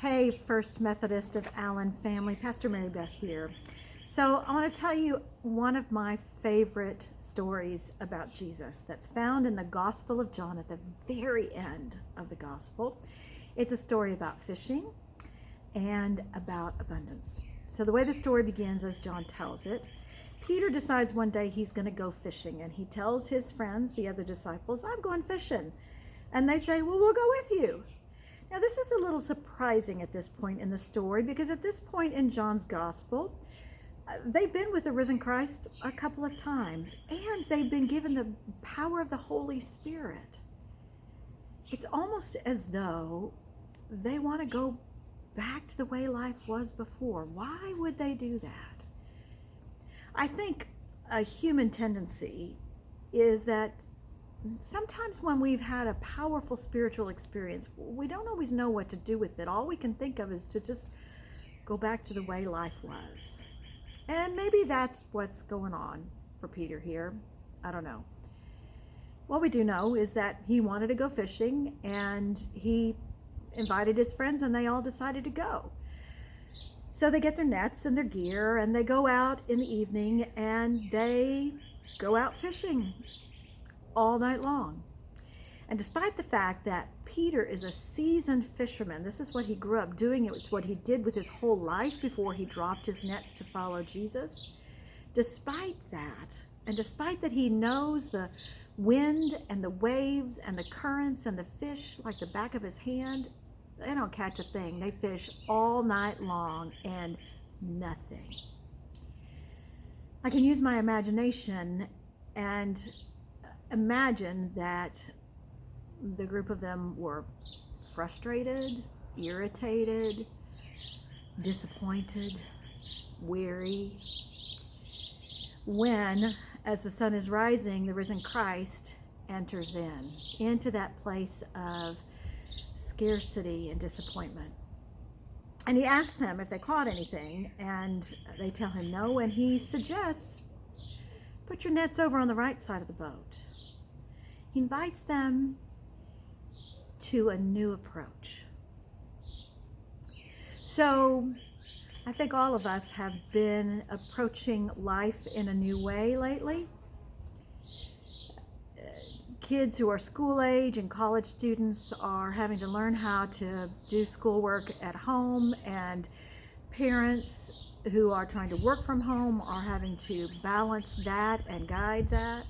Hey, First Methodist of Allen family, Pastor Mary Beth here. So I want to tell you one of my favorite stories about Jesus that's found in the Gospel of John at the very end of the Gospel. It's a story about fishing and about abundance. So the way the story begins, as John tells it, Peter decides one day he's going to go fishing, and he tells his friends, the other disciples, I'm going fishing. And they say, well, we'll go with you. Now, this is a little surprising at this point in the story, because at this point in John's gospel, they've been with the risen Christ a couple of times, and they've been given the power of the Holy Spirit. It's almost as though they want to go back to the way life was before. Why would they do that? I think a human tendency is that sometimes when we've had a powerful spiritual experience, we don't always know what to do with it. All we can think of is to just go back to the way life was. And maybe that's what's going on for Peter here. I don't know. What we do know is that he wanted to go fishing, and he invited his friends, and they all decided to go. So they get their nets and their gear, and they go out in the evening, and they go out fishing all night long. And despite the fact that Peter is a seasoned fisherman, this is what he grew up doing, it's what he did with his whole life before he dropped his nets to follow Jesus. Despite that, and despite that he knows the wind and the waves and the currents and the fish like the back of his hand, they don't catch a thing. They fish all night long and nothing. I can use my imagination and imagine that the group of them were frustrated, irritated, disappointed, weary, when, as the sun is rising, the risen Christ enters into that place of scarcity and disappointment. And he asks them if they caught anything, and they tell him no, and he suggests, put your nets over on the right side of the boat. He invites them to a new approach. So I think all of us have been approaching life in a new way lately. Kids who are school age and college students are having to learn how to do schoolwork at home, and parents who are trying to work from home are having to balance that and guide that.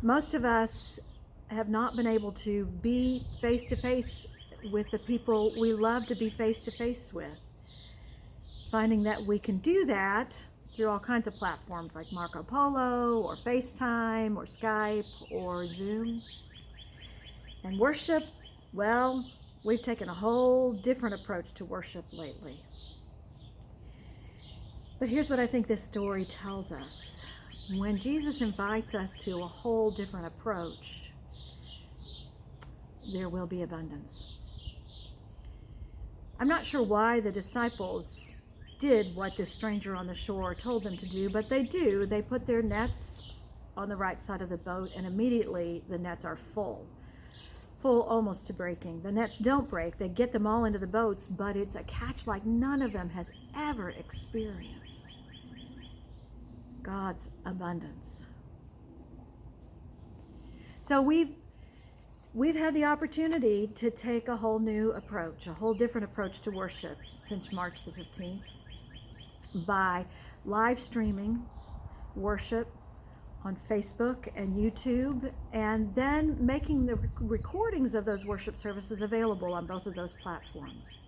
Most of us have not been able to be face-to-face with the people we love to be face-to-face with. Finding that we can do that through all kinds of platforms like Marco Polo or FaceTime or Skype or Zoom. And worship, well, we've taken a whole different approach to worship lately. But here's what I think this story tells us. When Jesus invites us to a whole different approach, there will be abundance. I'm not sure why the disciples did what this stranger on the shore told them to do, but they do. They put their nets on the right side of the boat, and immediately the nets are full almost to breaking. The nets don't break. They get them all into the boats, but it's a catch like none of them has ever experienced. God's abundance. So we've had the opportunity to take a whole new approach, a whole different approach to worship since March the 15th by live streaming worship on Facebook and YouTube, and then making the recordings of those worship services available on both of those platforms.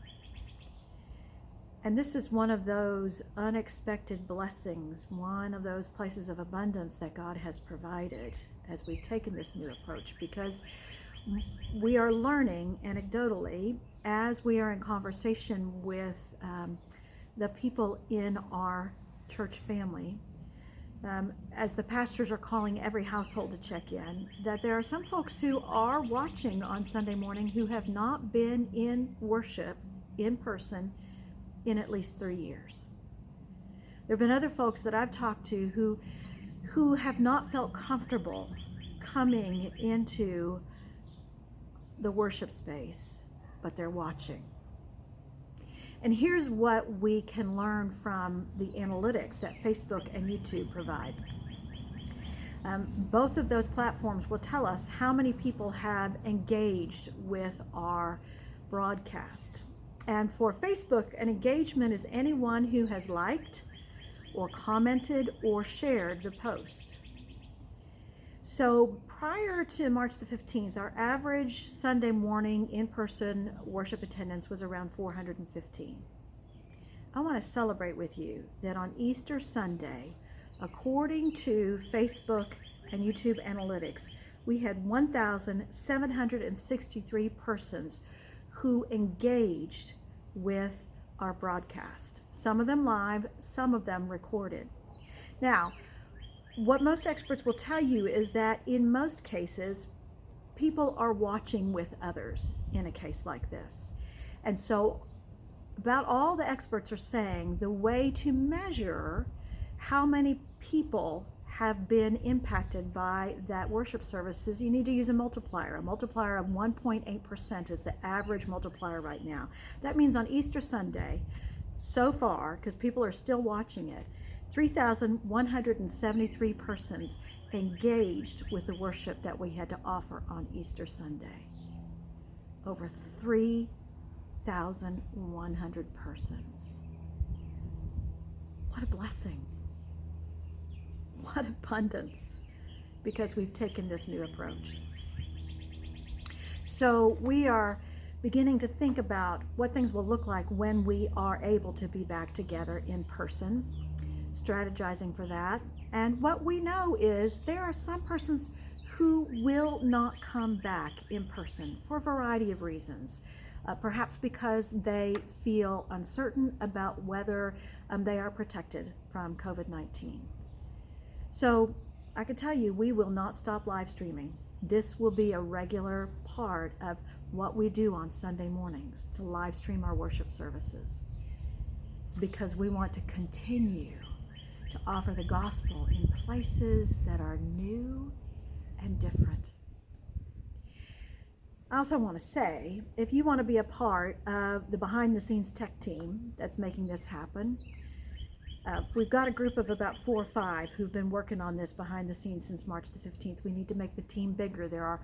And this is one of those unexpected blessings, one of those places of abundance that God has provided as we've taken this new approach, because we are learning anecdotally as we are in conversation with the people in our church family, as the pastors are calling every household to check in, that there are some folks who are watching on Sunday morning who have not been in worship in person in at least 3 years. There have been other folks that I've talked to who have not felt comfortable coming into the worship space but they're watching. And here's what we can learn from the analytics that Facebook and YouTube provide. Both of those platforms will tell us how many people have engaged with our broadcast. And for Facebook, an engagement is anyone who has liked or commented or shared the post. So prior to March the 15th, our average Sunday morning in-person worship attendance was around 415. I want to celebrate with you that on Easter Sunday, according to Facebook and YouTube analytics, we had 1,763 persons who engaged with our broadcast. Some of them live, some of them recorded. Now, what most experts will tell you is that in most cases, people are watching with others in a case like this. And so about all the experts are saying the way to measure how many people have been impacted by that worship service is you need to use a multiplier. A multiplier of 1.8% is the average multiplier right now. That means on Easter Sunday, so far, because people are still watching it, 3,173 persons engaged with the worship that we had to offer on Easter Sunday. Over 3,100 persons. What a blessing. What abundance, because we've taken this new approach. So we are beginning to think about what things will look like when we are able to be back together in person, strategizing for that. And what we know is there are some persons who will not come back in person for a variety of reasons. Perhaps because they feel uncertain about whether they are protected from COVID-19. So I can tell you, we will not stop live streaming. This will be a regular part of what we do on Sunday mornings, to live stream our worship services, because we want to continue to offer the gospel in places that are new and different. I also want to say, if you want to be a part of the behind-the-scenes tech team that's making this happen, we've got a group of about 4 or 5 who've been working on this behind the scenes since March the 15th. We need to make the team bigger. There are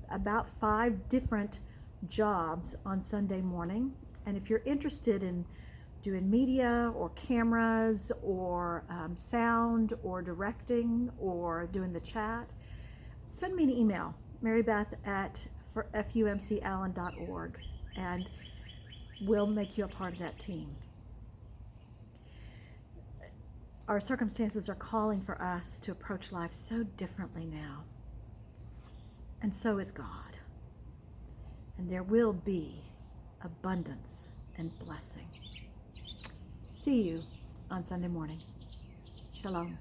about 5 different jobs on Sunday morning. And if you're interested in doing media or cameras or sound or directing or doing the chat, send me an email, marybeth@fumcallen.org, and we'll make you a part of that team. Our circumstances are calling for us to approach life so differently now. And so is God. And there will be abundance and blessing. See you on Sunday morning. Shalom.